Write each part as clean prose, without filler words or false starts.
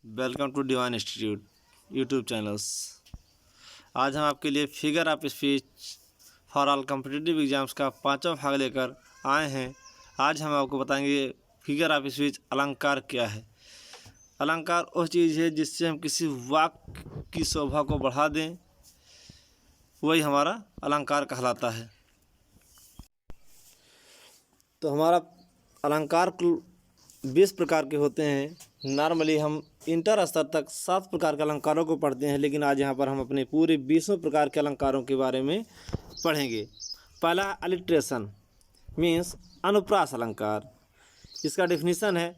Welcome to Divine Institute YouTube channels. आज हम आपके लिए figure of speech for all competitive exams का 5वां भाग लेकर आए हैं। आज हम आपको बताएंगे फिगर ऑफ स्पीच अलंकार क्या है। अलंकार वह चीज़ है जिससे हम किसी वाक्य की शोभा को बढ़ा दें, वही हमारा अलंकार कहलाता है। तो हमारा अलंकार 20 प्रकार के होते हैं। नॉर्मली हम इंटर स्तर तक 7 प्रकार के अलंकारों को पढ़ते हैं, लेकिन आज यहाँ पर हम अपने पूरे 20 प्रकार के अलंकारों के बारे में पढ़ेंगे। पहला अलिट्रेशन मीन्स अनुप्रास अलंकार। इसका डेफिनेशन है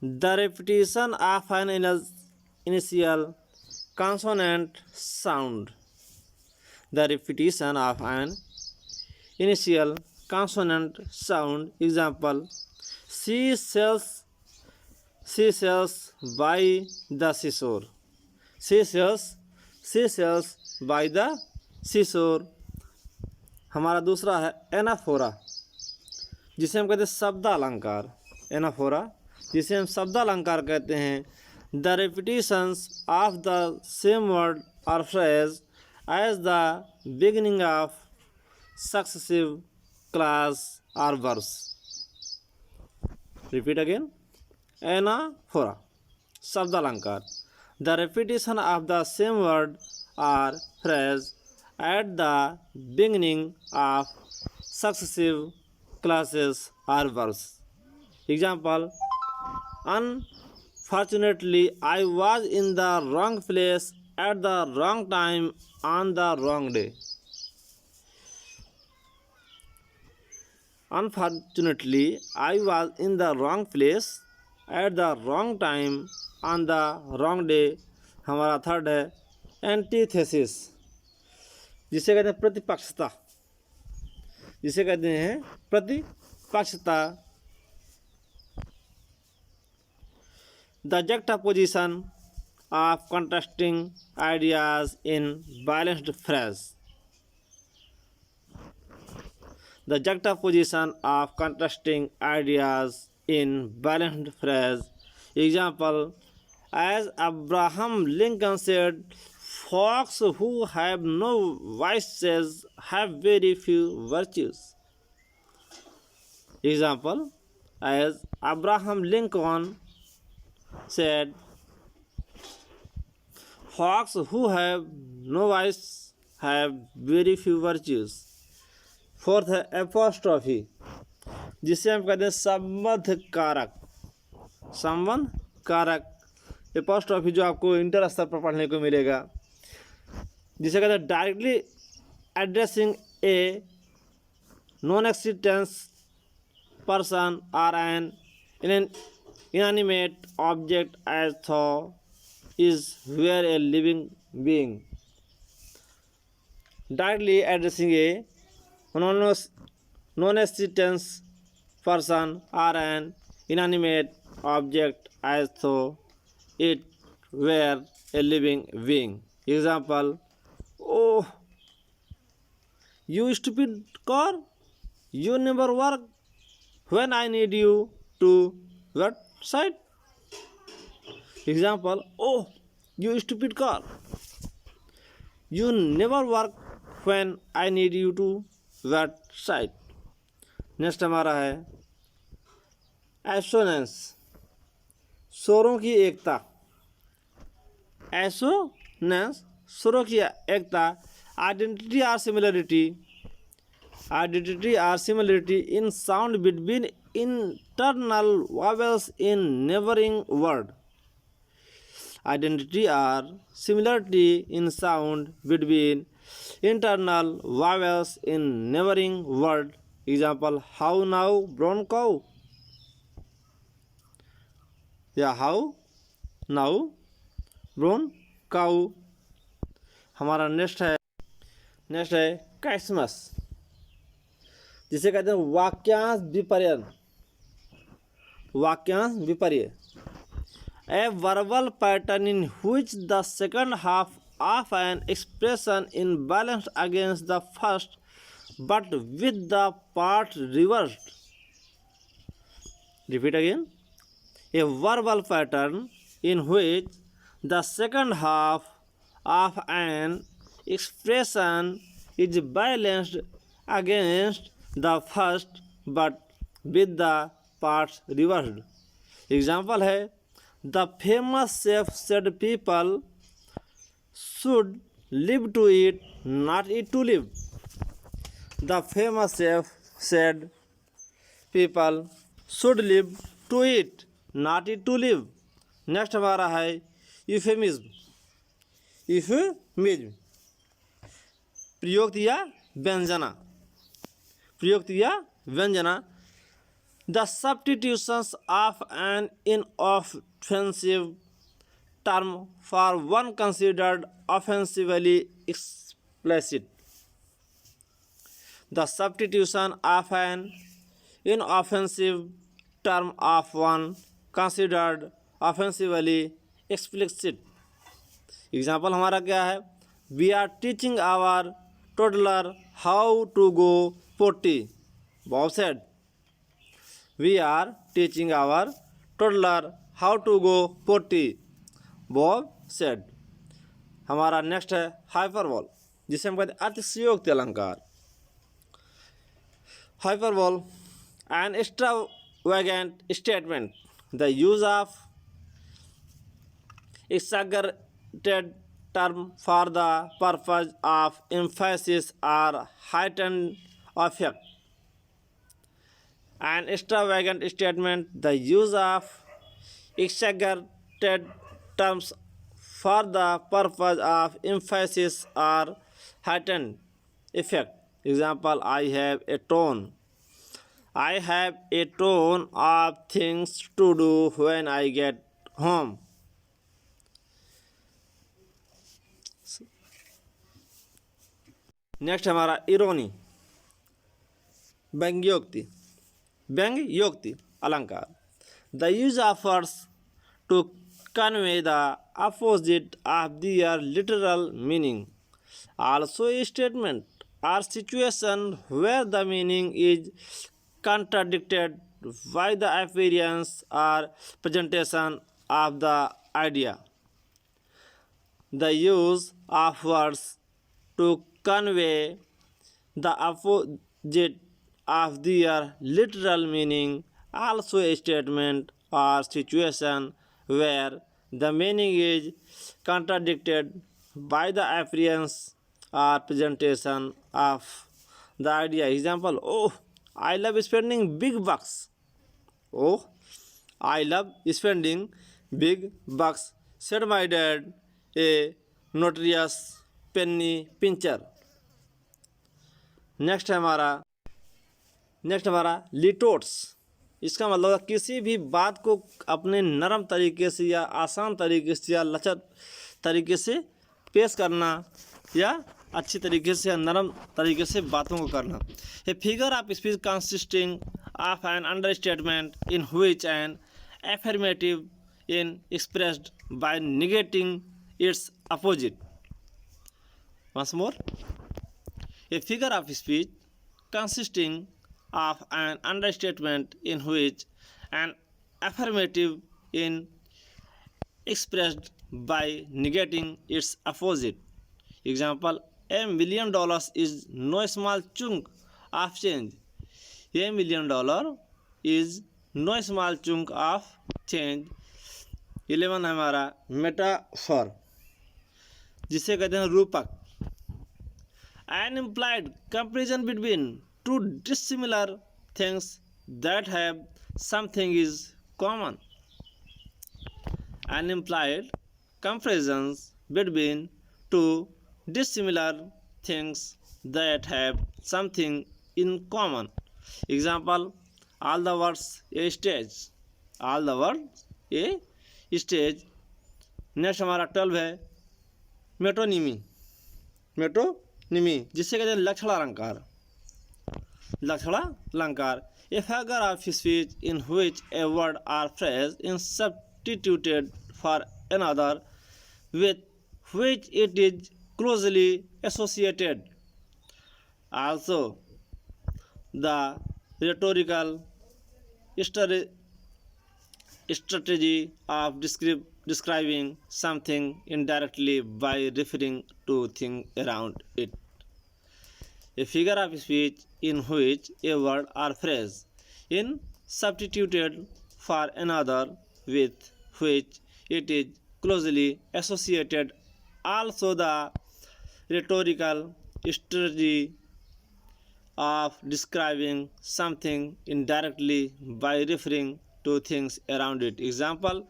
the repetition of an initial consonant sound. The repetition of an initial consonant sound. Example she sails by the seashore. She sails by the seashore। हमारा दूसरा है एनाफोरा, जिसे हम कहते हैं शब्द अलंकार। एनाफोरा जिसे हम शब्द अलंकार कहते हैं। The repetitions of the same word or phrase as the beginning of successive clause or verse. Repeat again. Anaphora शब्द अलंकार। The repetition of the same word or phrase at the beginning of successive clauses or verse. Example unfortunately I was in the wrong place at the wrong time on the wrong day. Unfortunately, I was in the wrong place at the wrong time on the wrong day। हमारा third है antithesis, जिसे कहते हैं प्रतिपक्षता। जिसे कहते हैं प्रतिपक्षता। The juxtaposition of contrasting ideas in balanced phrase। The juxtaposition of contrasting ideas in balanced phrase। Example, as Abraham Lincoln said, folks who have no vices have very few virtues। Example, as Abraham Lincoln said, folks who have no vice have very few virtues। Fourth है apostrophe, जिसे हम कहते हैं संबंध कारक। संबंध कारक apostrophe जो आपको इंटर स्तर पर पढ़ने को मिलेगा, जिसे कहते हैं directly addressing a non existence person or an inanimate object as though it were a living being. Directly addressing a non-existence person or an inanimate object as though it were a living being। Example, oh, you stupid car, you never work when I need you to what side। Example, oh, you stupid car, you never work when I need you to that side। Next हमारा है assonance, स्वरों की एकता। Assonance स्वरों की एकता। Identity or similarity. Identity or similarity in sound between internal vowels in neighbouring word. Identity or similarity in sound between internal vowels in neighboring word। Example, how now brown cow या how now brown cow। हमारा next है कैसमस, जिसे कहते हैं वाक्यांश विपर्य। वाक्यांश विपर्य a verbal pattern in which the second half of an expression is balanced against the first but with the part reversed। Repeat again। A verbal pattern in which The second half of an expression is balanced against the first but with the parts reversed. Example है, the famous chef said people should live to eat, not eat to live. The famous chef said people should live to eat, not eat to live. Next हमारा है euphemism. Euphemism प्रयोक्त या व्यंजना. प्रयोक्त या व्यंजना. The substitutions of an inoffensive term for one considered offensively explicit. The substitution of an inoffensive term of one considered offensively explicit. Example हमारा क्या है? We are teaching our toddler how to go potty. Bob said. We are teaching our toddler how to go potty. Bob said. हमारा next है hyperbole, जिसे हम कहते हैं अतिशयोक्ति अलंकार. Hyperbole an extravagant statement. The use of exaggerated term for the purpose of emphasis or heightened effect. An extravagant statement. The use of exaggerated terms for the purpose of emphasis or heightened effect. Example, I have a ton. I have a ton of things to do when I get home. Next हमारा irony, व्यंग्योक्ति. व्यंग्योक्ति अलंकार. The use of words to convey the opposite of their literal meaning. Also a statement or situation where the meaning is contradicted by the appearance or presentation of the idea. The use of words to convey the opposite of their literal meaning, also a statement or situation where the meaning is contradicted by the appearance or presentation of the idea. Example, oh, I love spending big bucks. Oh, I love spending big bucks, said my dad, a notorious penny pincher. Next हमारा लिटोट्स. इसका मतलब है किसी भी बात को अपने नरम तरीके से या आसान तरीके से या लचक तरीके से पेश करना या अच्छी तरीके से या नरम तरीके से बातों को करना. A figure of speech consisting of an understatement in which an affirmative is expressed by negating its opposite. Once more. A figure of speech consisting of an understatement in which an affirmative is expressed by negating its opposite. Example, $1 million is no small chunk of change. $1 million is no small chunk of change. 11 हमारा metaphor, जिसे कहते हैं रूपक. An implied comparison between two dissimilar things that have something is common. An implied comparisons between two dissimilar things that have something in common. Example, all the words a stage. All the words a stage. Next हमारा 12 है metonymy. Metonymy जिससे कहते हैं लक्षण अलंकार. लक्षण अलंकार. A figure of speech in which a word or phrase is substituted for another with which it is closely associated. Also, the rhetorical strategy of describing something indirectly by referring to things around it. A figure of speech in which a word or phrase is substituted for another with which it is closely associated. Also, the rhetorical strategy of describing something indirectly by referring to things around it. Example: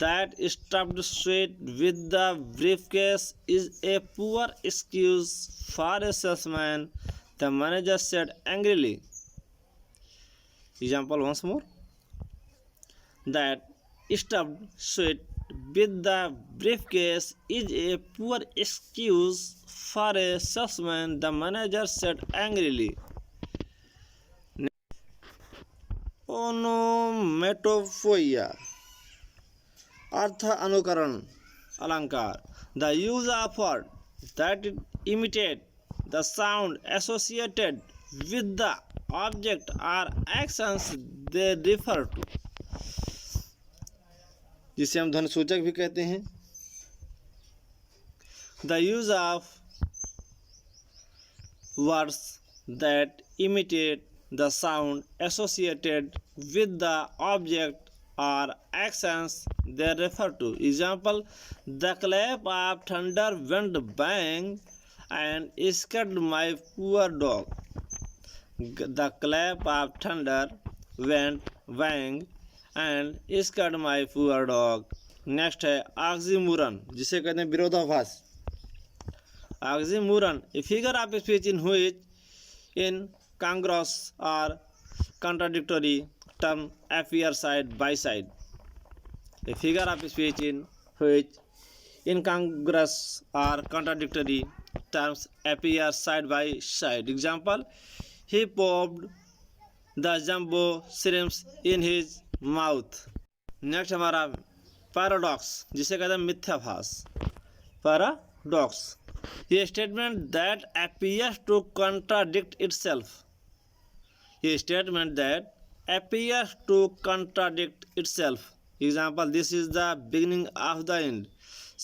that stuffed sweat with the briefcase is a poor excuse for a salesman, the manager said angrily. Example once more: that stuffed sweat with the briefcase is a poor excuse for a salesman, the manager said angrily. ओनोमेटोपोइया अर्थ अनुकरण अलंकार. The use of word that imitate the sound associated with the object or actions they refer to, जिसे हम ध्वनि सूचक भी कहते हैं. The use of words that imitate the sound associated with the object or actions they refer to. Example: the clap of thunder went bang and scared my poor dog. The clap of thunder went bang and scared my poor dog. Next है oxymoron, जिसे कहते हैं विरोधाभास. Oxymoron, A figure of speech in which in congruous or contradictory term appear side by side. A figure of speech in which incongruous or contradictory terms appear side by side. Example: he popped the jumbo shrimps in his mouth. Next हमारा paradox, जिसे कहते हैं मिथ्याभास. Paradox, a statement that appears to contradict itself. A statement that appears to contradict itself. Example: this is the beginning of the end,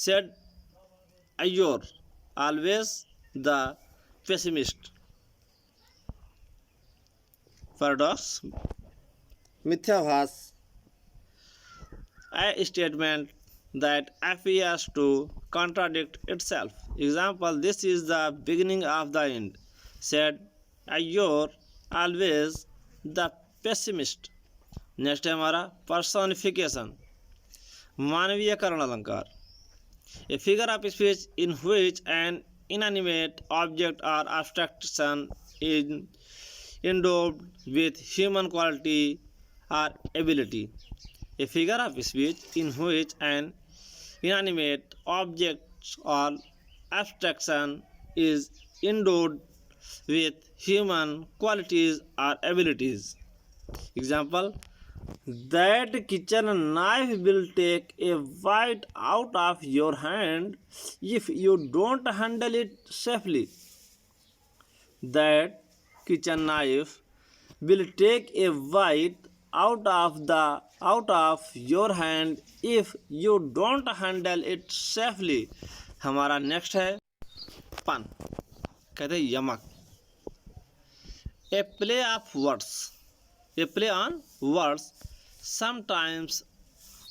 said Eeyore, always the pessimist. Paradox, मिथ्याभास, a statement that appears to contradict itself. Example: this is the beginning of the end, said Eeyore, always the pessimist. Next है हमारा personification, मानवीयकरण अलंकार. A figure of speech in which an inanimate object or abstraction is endowed with human quality or ability. A figure of speech in which an inanimate object or abstraction is endowed with human qualities or abilities. Example: that kitchen knife will take a bite out of your hand if you don't handle it safely. That kitchen knife will take a bite out of your hand if you don't handle it safely. हमारा next है पन, कहते हैं यमक. A play of words, a play on words, sometimes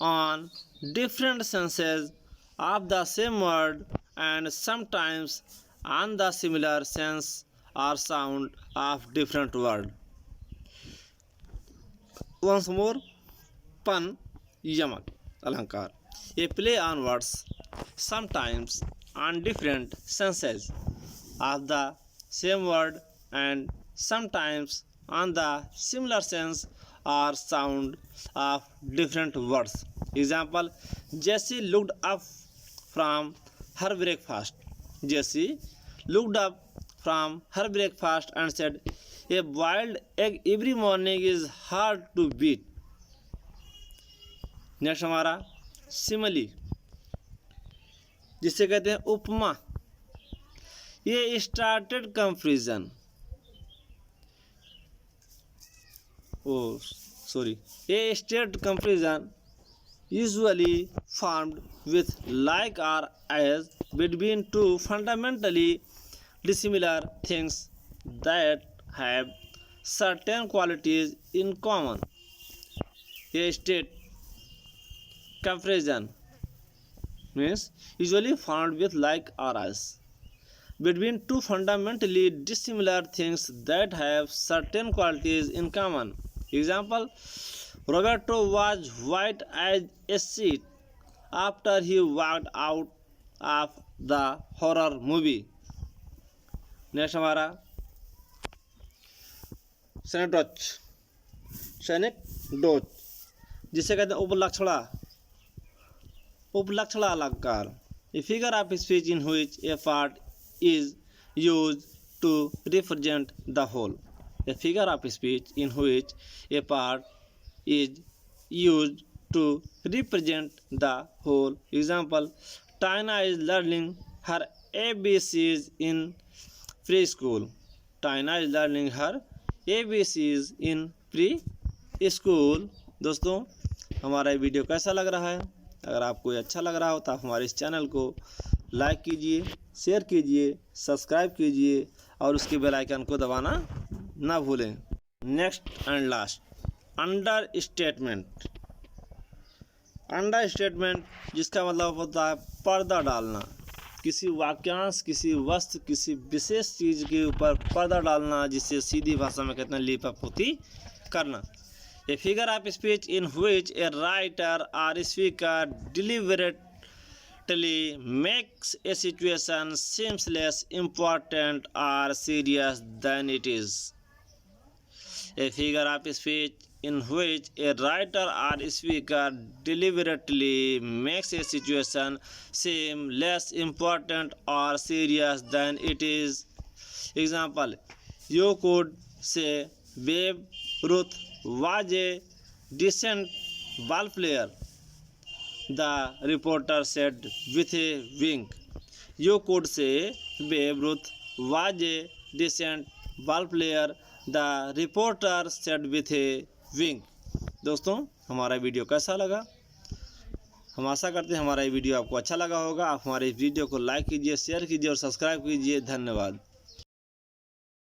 on different senses of the same word and sometimes on the similar sense or sound of different word. Once more, pan, yamak, alankar. A play on words, sometimes on different senses of the same word and sometimes on the similar sense or sound of different words. Example: Jessie looked up from her breakfast. Jessie looked up from her breakfast and said, a boiled egg every morning is hard to beat. Next हमारा simile, जिसे कहते हैं उपमा. ये started confusion, ये state confusion usually formed with like or as between two fundamentally dissimilar things that have certain qualities in common. A state comparison means usually formed with like or as between two fundamentally dissimilar things that have certain qualities in common. Example: Roberto was white as a sheet after he walked out of the horror movie. Next हमारा synecdoche जिसे कहते हैं उपलक्षणा अलंकार, a figure of speech in which a part is used to represent the whole. A figure of speech in which a part is used to represent the whole. Example: Tina is learning her ABCs in preschool. Tina is learning her ABCs in preschool. दोस्तों, हमारा ये video कैसा लग रहा है? अगर आपको अच्छा लग रहा हो तो आप हमारे इस चैनल को लाइक कीजिए, शेयर कीजिए, सब्सक्राइब कीजिए और उसके बेल आइकन को दबाना ना भूलें। Next and last, under statement. Under statement जिसका मतलब होता है पर्दा डालना, किसी वाक्यांश, किसी वस्तु, किसी विशेष चीज़ के ऊपर पर्दा डालना, जिससे सीधी भाषा में कहते हैं लिपापोती करना। A figure of speech in which a writer or speaker deliberately makes a situation seems less important or serious than it is. A figure of speech in which a writer or speaker deliberately makes a situation seem less important or serious than it is. Example: you could say Babe Ruth was a decent ball player, the reporter said with a wink. You could say Babe Ruth was a decent ball player, the reporter said with a wink. दोस्तों, हमारा video कैसा लगा? हम आशा करते हैं हमारा ये video आपको अच्छा लगा होगा। आप हमारे इस वीडियो को लाइक कीजिए, शेयर कीजिए और सब्सक्राइब कीजिए। धन्यवाद।